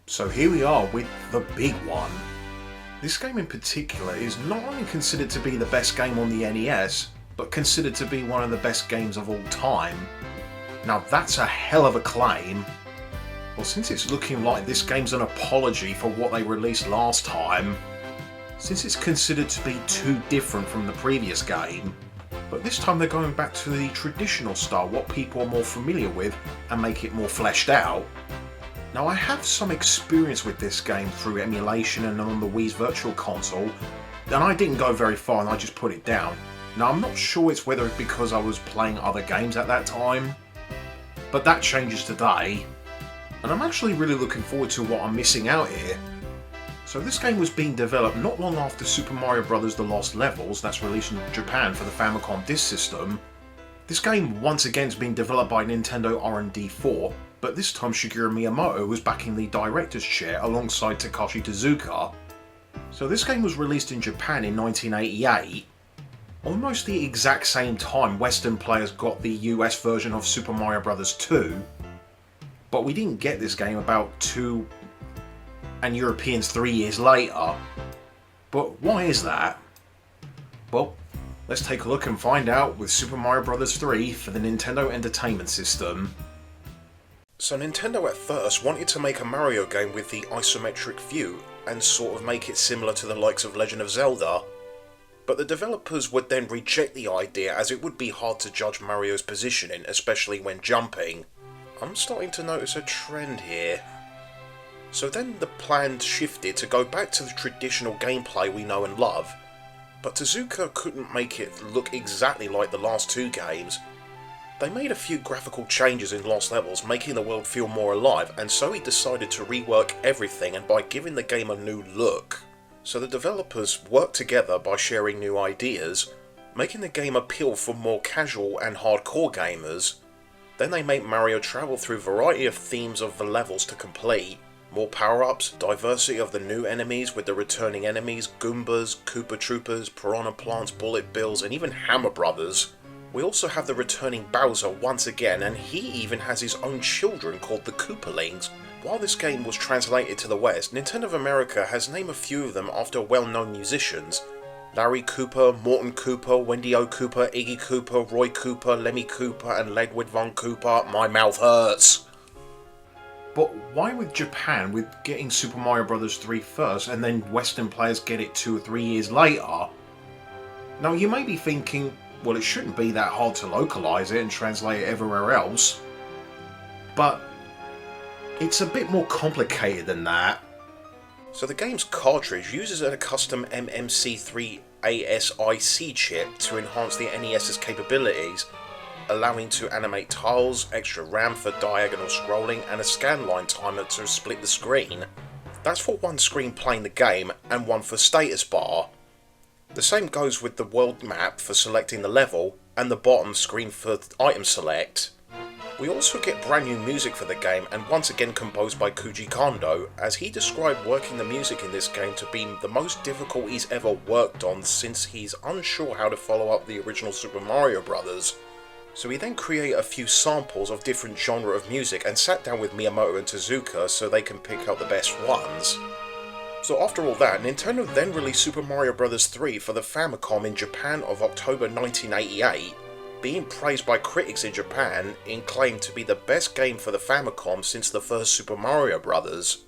So here we are with the big one. This game in particular is not only considered to be the best game on the NES, but considered to be one of the best games of all time. Now that's a hell of a claim. Well, since it's looking like this game's an apology for what they released last time, since it's considered to be too different from the previous game, but this time they're going back to the traditional style, what people are more familiar with, and make it more fleshed out. Now I have some experience with this game through emulation and on the Wii's Virtual Console, and I didn't go very far and I just put it down. Now I'm not sure it's whether it's because I was playing other games at that time, but that changes today, and I'm actually really looking forward to what I'm missing out here. So this game was being developed not long after Super Mario Bros. The Lost Levels, that's released in Japan for the Famicom Disk System. This game once again has been developed by Nintendo R&D 4, but this time Shigeru Miyamoto was back in the director's chair alongside Takashi Tezuka. So this game was released in Japan in 1988, almost the exact same time Western players got the US version of Super Mario Bros. 2, but we didn't get this game about 2 and Europeans 3 years later. But why is that? Well, let's take a look and find out with Super Mario Bros. 3 for the Nintendo Entertainment System. So Nintendo at first wanted to make a Mario game with the isometric view and sort of make it similar to the likes of Legend of Zelda, but the developers would then reject the idea as it would be hard to judge Mario's positioning, especially when jumping. I'm starting to notice a trend here. So then the plan shifted to go back to the traditional gameplay we know and love, but Tezuka couldn't make it look exactly like the last two games. They made a few graphical changes in Lost Levels, making the world feel more alive, and so he decided to rework everything and by giving the game a new look. So the developers worked together by sharing new ideas, making the game appeal for more casual and hardcore gamers. Then they made Mario travel through a variety of themes of the levels to complete. More power-ups, diversity of the new enemies with the returning enemies, Goombas, Koopa Troopers, Piranha Plants, Bullet Bills, and even Hammer Brothers. We also have the returning Bowser once again, and he even has his own children called the Koopalings. While this game was translated to the West, Nintendo of America has named a few of them after well-known musicians. Larry Cooper, Morton Cooper, Wendy O. Cooper, Iggy Cooper, Roy Cooper, Lemmy Cooper, and Ludwig von Cooper. My mouth hurts! But why with Japan, with getting Super Mario Bros. 3 first, and then Western players get it 2 or 3 years later? Now you may be thinking, well, it shouldn't be that hard to localise it and translate it everywhere else. But it's a bit more complicated than that. So the game's cartridge uses a custom MMC3 ASIC chip to enhance the NES's capabilities, allowing to animate tiles, extra RAM for diagonal scrolling, and a scan line timer to split the screen. That's for one screen playing the game and one for status bar. The same goes with the world map for selecting the level and the bottom screen for item select. We also get brand new music for the game, and once again composed by Koji Kondo, as he described working the music in this game to be the most difficult he's ever worked on since he's unsure how to follow up the original Super Mario Bros. So he then created a few samples of different genre of music and sat down with Miyamoto and Tezuka so they can pick out the best ones. So after all that, Nintendo then released Super Mario Bros. 3 for the Famicom in Japan of October 1988, being praised by critics in Japan and claimed to be the best game for the Famicom since the first Super Mario Bros.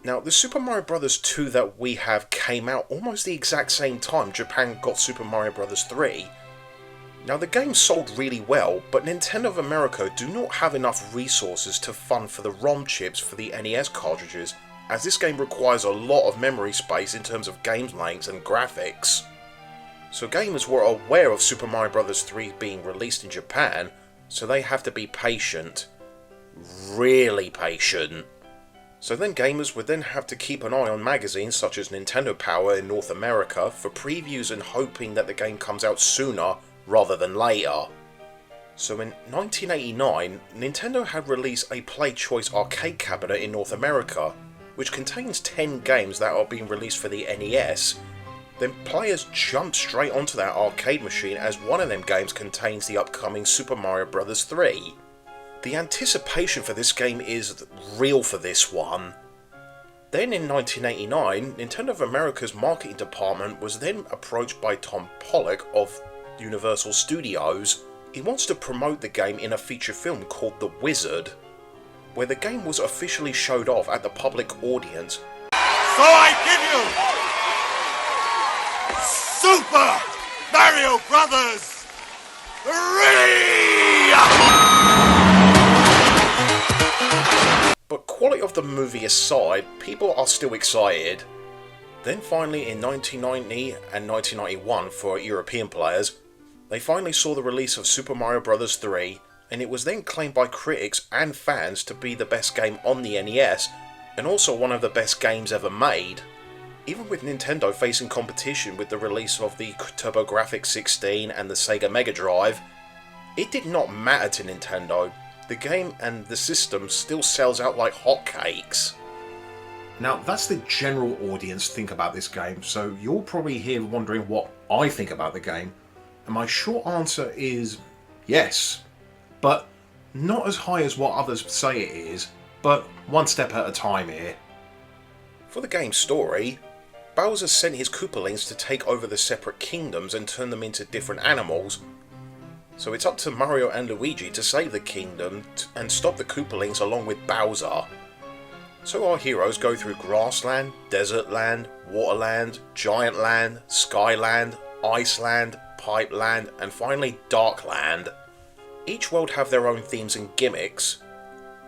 Now, the Super Mario Bros. 2 that we have came out almost the exact same time Japan got Super Mario Bros. 3. Now, the game sold really well, but Nintendo of America do not have enough resources to fund for the ROM chips for the NES cartridges, as this game requires a lot of memory space in terms of game lengths and graphics. So gamers were aware of Super Mario Bros. 3 being released in Japan, so they have to be patient. Really patient. So then gamers would then have to keep an eye on magazines such as Nintendo Power in North America for previews and hoping that the game comes out sooner rather than later. So in 1989, Nintendo had released a Play Choice arcade cabinet in North America, which contains 10 games that are being released for the NES. Then players jump straight onto that arcade machine as one of them games contains the upcoming Super Mario Bros. 3. The anticipation for this game is real for this one. Then in 1989, Nintendo of America's marketing department was then approached by Tom Pollock of Universal Studios. He wants to promote the game in a feature film called The Wizard, where the game was officially showed off at the public audience. So I give you Super Mario Brothers 3! But quality of the movie aside, people are still excited. Then finally in 1990 and 1991 for European players, they finally saw the release of Super Mario Bros. 3, and it was then claimed by critics and fans to be the best game on the NES, and also one of the best games ever made. Even with Nintendo facing competition with the release of the TurboGrafx-16 and the Sega Mega Drive, it did not matter to Nintendo. The game and the system still sells out like hotcakes. Now, that's the general audience think about this game, so you're probably here wondering what I think about the game. And my short answer is yes, but not as high as what others say it is, but one step at a time here. For the game's story, Bowser sent his Koopalings to take over the separate kingdoms and turn them into different animals. So it's up to Mario and Luigi to save the kingdom and stop the Koopalings along with Bowser. So our heroes go through Grassland, Desert Land, Waterland, Giant Land, Skyland, Iceland, Pipeland, and finally Darkland. Each world have their own themes and gimmicks.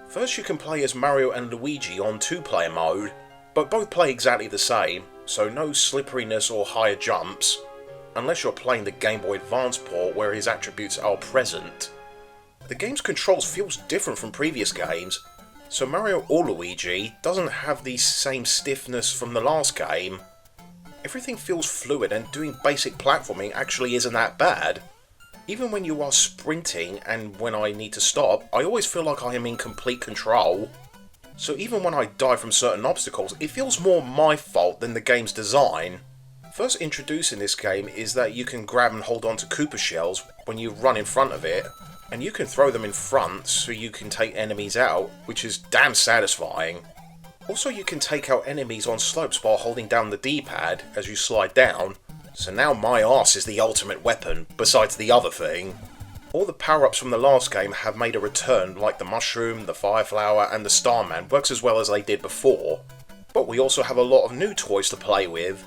First you can play as Mario and Luigi on 2-player mode, but both play exactly the same, so no slipperiness or higher jumps, unless you're playing the Game Boy Advance port where his attributes are present. The game's controls feels different from previous games, so Mario or Luigi doesn't have the same stiffness from the last game. Everything feels fluid and doing basic platforming actually isn't that bad. Even when you are sprinting and when I need to stop, I always feel like I am in complete control. So even when I die from certain obstacles, it feels more my fault than the game's design. First introduced in this game is that you can grab and hold on to Koopa shells when you run in front of it, and you can throw them in front so you can take enemies out, which is damn satisfying. Also you can take out enemies on slopes while holding down the D-pad as you slide down, so now my arse is the ultimate weapon, besides the other thing. All the power-ups from the last game have made a return, like the Mushroom, the Fire Flower and the Starman works as well as they did before, but we also have a lot of new toys to play with.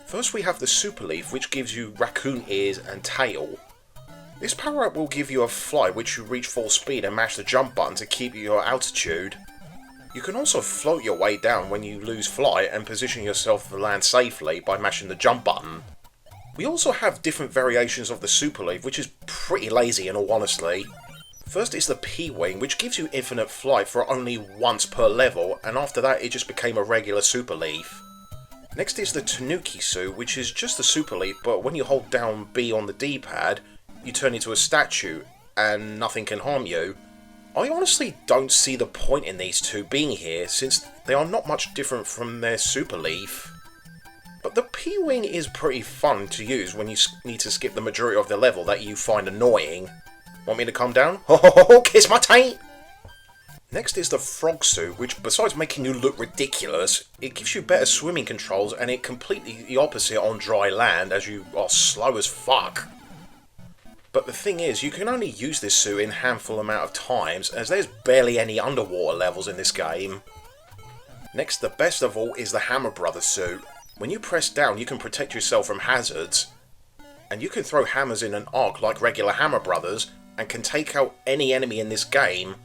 First we have the Super Leaf, which gives you raccoon ears and tail. This power-up will give you a fly which you reach full speed and mash the jump button to keep your altitude. You can also float your way down when you lose flight and position yourself to land safely by mashing the jump button. We also have different variations of the Super Leaf, which is pretty lazy in all honesty. First is the P-Wing, which gives you infinite flight for only once per level, and after that it just became a regular Super Leaf. Next is the Tanuki suit, which is just a Super Leaf, but when you hold down B on the D-pad, you turn into a statue, and nothing can harm you. I honestly don't see the point in these two being here, since they are not much different from their Super Leaf. But the P-Wing is pretty fun to use when you need to skip the majority of the level that you find annoying. Want me to calm down? Ho ho ho ho, kiss my taint! Next is the Frog suit, which besides making you look ridiculous, it gives you better swimming controls and it completely the opposite on dry land as you are slow as fuck. But the thing is, you can only use this suit in a handful amount of times, as there's barely any underwater levels in this game. Next, the best of all, is the Hammer Brothers suit. When you press down, you can protect yourself from hazards, and you can throw hammers in an arc like regular Hammer Brothers, and can take out any enemy in this game.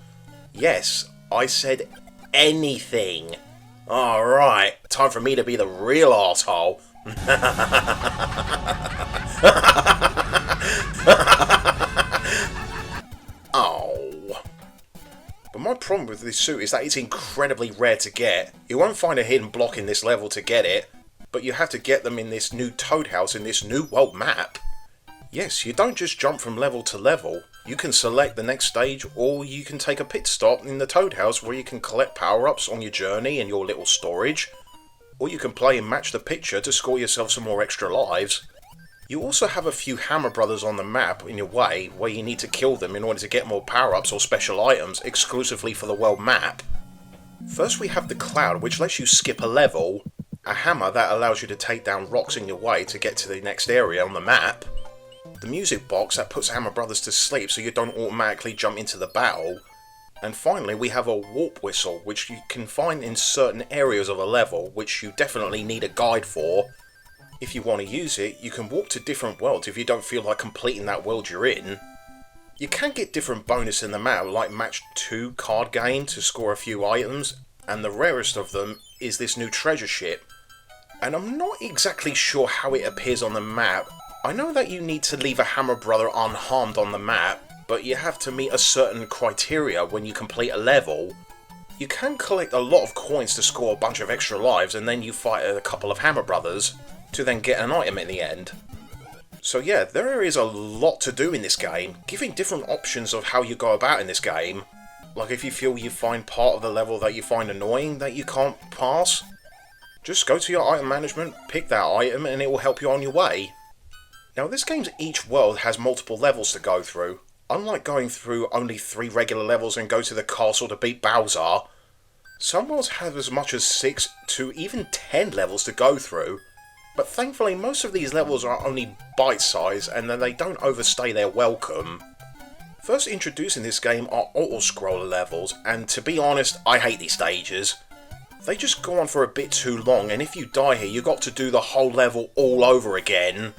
Yes, I said anything. Alright, time for me to be the real arsehole. Oh. But my problem with this suit is that it's incredibly rare to get. You won't find a hidden block in this level to get it, but you have to get them in this new Toad House in this new world map. Yes, you don't just jump from level to level. You can select the next stage, or you can take a pit stop in the Toad House where you can collect power-ups on your journey in your little storage, or you can play and match the picture to score yourself some more extra lives. You also have a few Hammer Brothers on the map in your way where you need to kill them in order to get more power-ups or special items exclusively for the world map. First we have the cloud, which lets you skip a level, a hammer that allows you to take down rocks in your way to get to the next area on the map, the music box that puts Hammer Brothers to sleep so you don't automatically jump into the battle, and finally we have a warp whistle, which you can find in certain areas of a level, which you definitely need a guide for. If you want to use it, you can walk to different worlds if you don't feel like completing that world you're in. You can get different bonus in the map, like match 2 card game to score a few items, and the rarest of them is this new treasure ship. And I'm not exactly sure how it appears on the map. I know that you need to leave a Hammer Brother unharmed on the map, but you have to meet a certain criteria when you complete a level. You can collect a lot of coins to score a bunch of extra lives, and then you fight a couple of Hammer Brothers to then get an item in the end. So yeah, there is a lot to do in this game, giving different options of how you go about in this game. Like if you feel you find part of the level that you find annoying that you can't pass, just go to your item management, pick that item, and it will help you on your way. Now this game's each world has multiple levels to go through. Unlike going through only 3 regular levels and go to the castle to beat Bowser, some worlds have as much as 6 to even 10 levels to go through. But thankfully most of these levels are only bite-sized and then they don't overstay their welcome. First introduced in this game are auto-scroller levels, and to be honest, I hate these stages. They just go on for a bit too long, and if you die here you got to do the whole level all over again.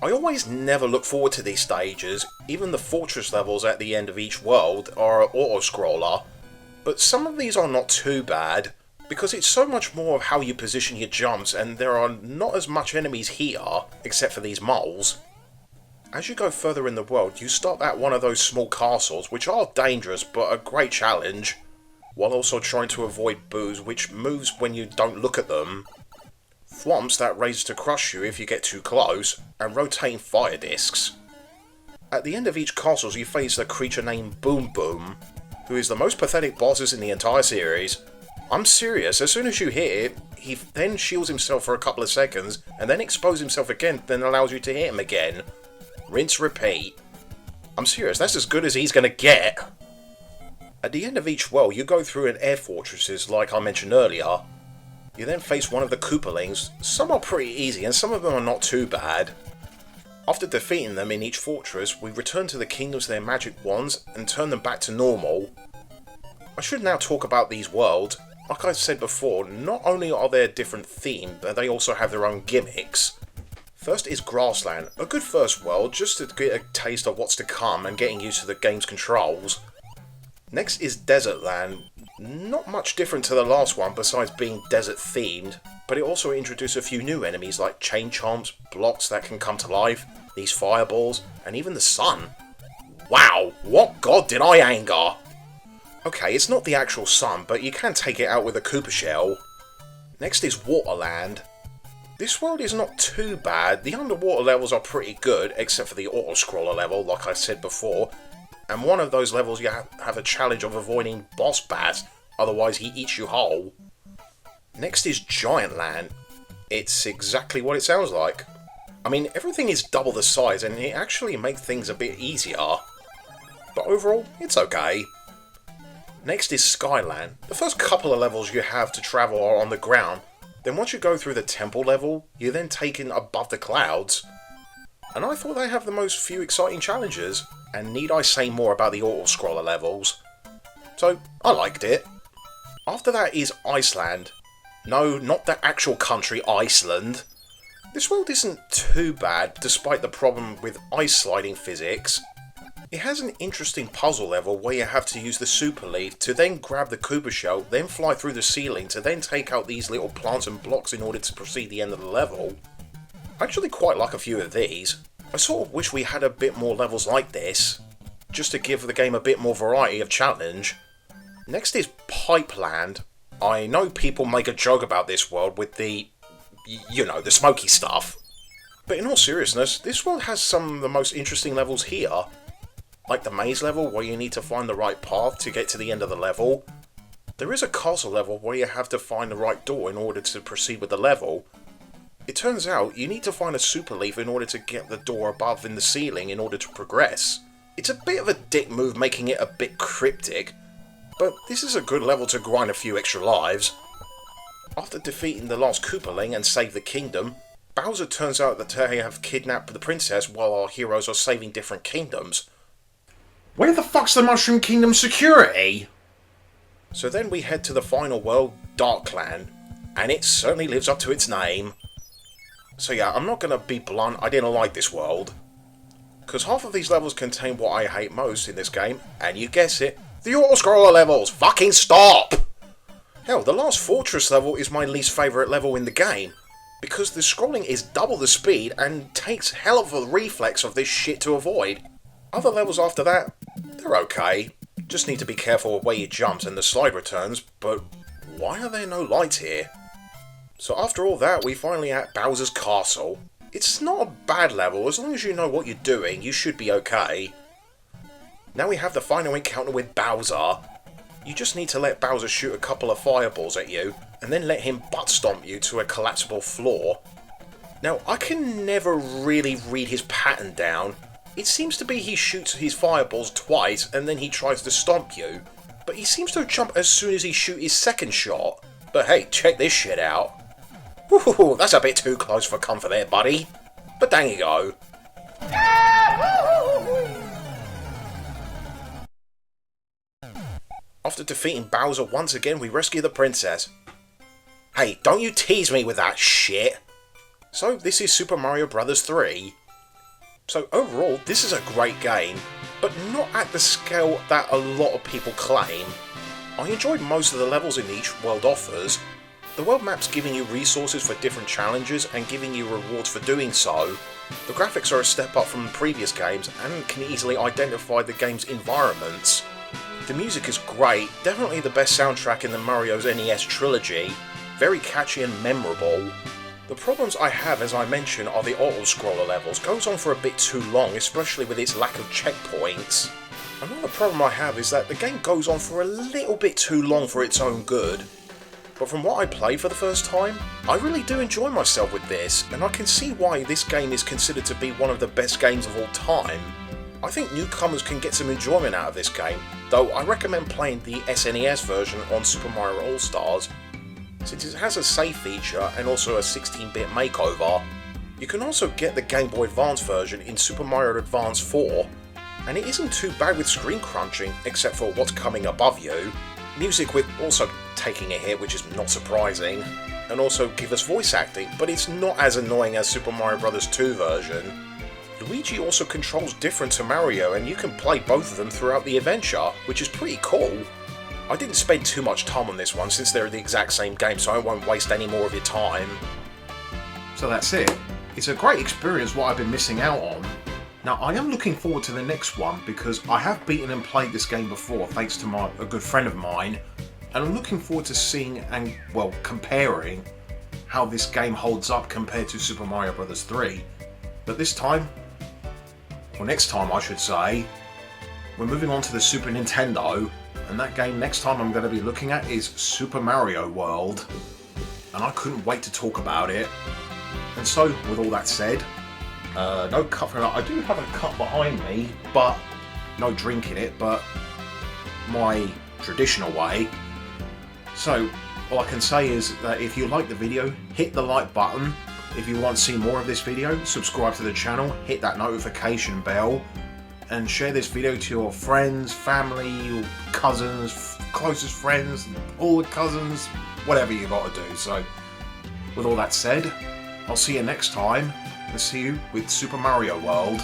I always never look forward to these stages. Even the fortress levels at the end of each world are auto-scroller, but some of these are not too bad, because it's so much more of how you position your jumps, and there are not as much enemies here, except for these moles. As you go further in the world, you stop at one of those small castles, which are dangerous but a great challenge, while also trying to avoid boos, which moves when you don't look at them, thwomps that raise to crush you if you get too close, and rotating fire discs. At the end of each castle you face a creature named Boom Boom, who is the most pathetic bosses in the entire series. I'm serious, as soon as you hit it, he then shields himself for a couple of seconds, and then exposes himself again, then allows you to hit him again. Rinse, repeat. I'm serious, that's as good as he's gonna get. At the end of each world, you go through an air fortresses like I mentioned earlier. You then face one of the Koopalings. Some are pretty easy, and some of them are not too bad. After defeating them in each fortress, we return to the kingdoms of their magic wands, and turn them back to normal. I should now talk about these worlds. Like I said before, not only are there different themes, but they also have their own gimmicks. First is Grassland, a good first world just to get a taste of what's to come and getting used to the game's controls. Next is Desertland, not much different to the last one besides being desert themed, but it also introduced a few new enemies like chain chomps, blocks that can come to life, these fireballs, and even the sun. Wow, what god did I anger? Okay, it's not the actual sun, but you can take it out with a Koopa shell. Next is Waterland. This world is not too bad. The underwater levels are pretty good, except for the auto-scroller level, like I said before. And one of those levels you have a challenge of avoiding boss bats, otherwise he eats you whole. Next is Giant Land. It's exactly what it sounds like. I mean, everything is double the size, and it actually makes things a bit easier. But overall, it's okay. Next is Skyland. The first couple of levels you have to travel are on the ground, then once you go through the temple level, you're then taken above the clouds. And I thought they have the most few exciting challenges, and need I say more about the auto-scroller levels? So, I liked it. After that is Iceland. No, not the actual country Iceland. This world isn't too bad, despite the problem with ice sliding physics. It has an interesting puzzle level where you have to use the super leaf to then grab the Koopa shell, then fly through the ceiling to then take out these little plants and blocks in order to proceed the end of the level. I actually quite like a few of these. I sort of wish we had a bit more levels like this, just to give the game a bit more variety of challenge. Next is Pipeland. I know people make a joke about this world with the, the smoky stuff. But in all seriousness, this world has some of the most interesting levels here. Like the maze level, where you need to find the right path to get to the end of the level. There is a castle level where you have to find the right door in order to proceed with the level. It turns out you need to find a super leaf in order to get the door above in the ceiling in order to progress. It's a bit of a dick move, making it a bit cryptic, but this is a good level to grind a few extra lives. After defeating the last Koopaling and save the kingdom, Bowser turns out that they have kidnapped the princess while our heroes are saving different kingdoms. Where the fuck's the Mushroom Kingdom security? So then we head to the final world, Darkland, and it certainly lives up to its name. So yeah, I'm not gonna be blunt, I didn't like this world. Because half of these levels contain what I hate most in this game, and you guess it, the auto-scroller levels! Fucking stop! Hell, the last Fortress level is my least favourite level in the game, because the scrolling is double the speed and takes hell of a reflex of this shit to avoid. Other levels after that, they're okay. Just need to be careful with where you jump and the slide returns, but why are there no lights here? So after all that, we finally at Bowser's Castle. It's not a bad level, as long as you know what you're doing, you should be okay. Now we have the final encounter with Bowser. You just need to let Bowser shoot a couple of fireballs at you, and then let him butt stomp you to a collapsible floor. Now, I can never really read his pattern down. It seems to be he shoots his fireballs twice, and then he tries to stomp you. But he seems to jump as soon as he shoots his second shot. But hey, check this shit out. Woohoo, that's a bit too close for comfort there, buddy. But dang you go. After defeating Bowser once again, we rescue the princess. Hey, don't you tease me with that shit! So, this is Super Mario Bros. 3. So, overall, this is a great game, but not at the scale that a lot of people claim. I enjoyed most of the levels in each world offers. The world map's giving you resources for different challenges and giving you rewards for doing so. The graphics are a step up from the previous games and can easily identify the game's environments. The music is great, definitely the best soundtrack in the Mario's NES trilogy, very catchy and memorable. The problems I have, as I mentioned, are the auto-scroller levels, goes on for a bit too long, especially with its lack of checkpoints. Another problem I have is that the game goes on for a little bit too long for its own good. But from what I played for the first time, I really do enjoy myself with this, and I can see why this game is considered to be one of the best games of all time. I think newcomers can get some enjoyment out of this game, though I recommend playing the SNES version on Super Mario All-Stars, since it has a save feature and also a 16-bit makeover. You can also get the Game Boy Advance version in Super Mario Advance 4, and it isn't too bad with screen crunching, except for what's coming above you. Music with also taking a hit, which is not surprising, and also give us voice acting, but it's not as annoying as Super Mario Bros. 2 version. Luigi also controls different to Mario, and you can play both of them throughout the adventure, which is pretty cool. I didn't spend too much time on this one since they're the exact same game, so I won't waste any more of your time. So that's it. It's a great experience what I've been missing out on. Now I am looking forward to the next one because I have beaten and played this game before thanks to a good friend of mine, and I'm looking forward to seeing and, well, comparing how this game holds up compared to Super Mario Bros. 3. But this time, or next time I should say, we're moving on to the Super Nintendo, and that game next time I'm going to be looking at is Super Mario World, and I couldn't wait to talk about it. And so, with all that said, no cut for I do have a cup behind me, but no drink in it, but my traditional way. So, all I can say is that if you like the video, hit the like button. If you want to see more of this video, subscribe to the channel, hit that notification bell, and share this video to your friends, family, cousins, closest friends, all the cousins, whatever you got to do. So, with all that said, I'll see you next time, and see you with Super Mario World.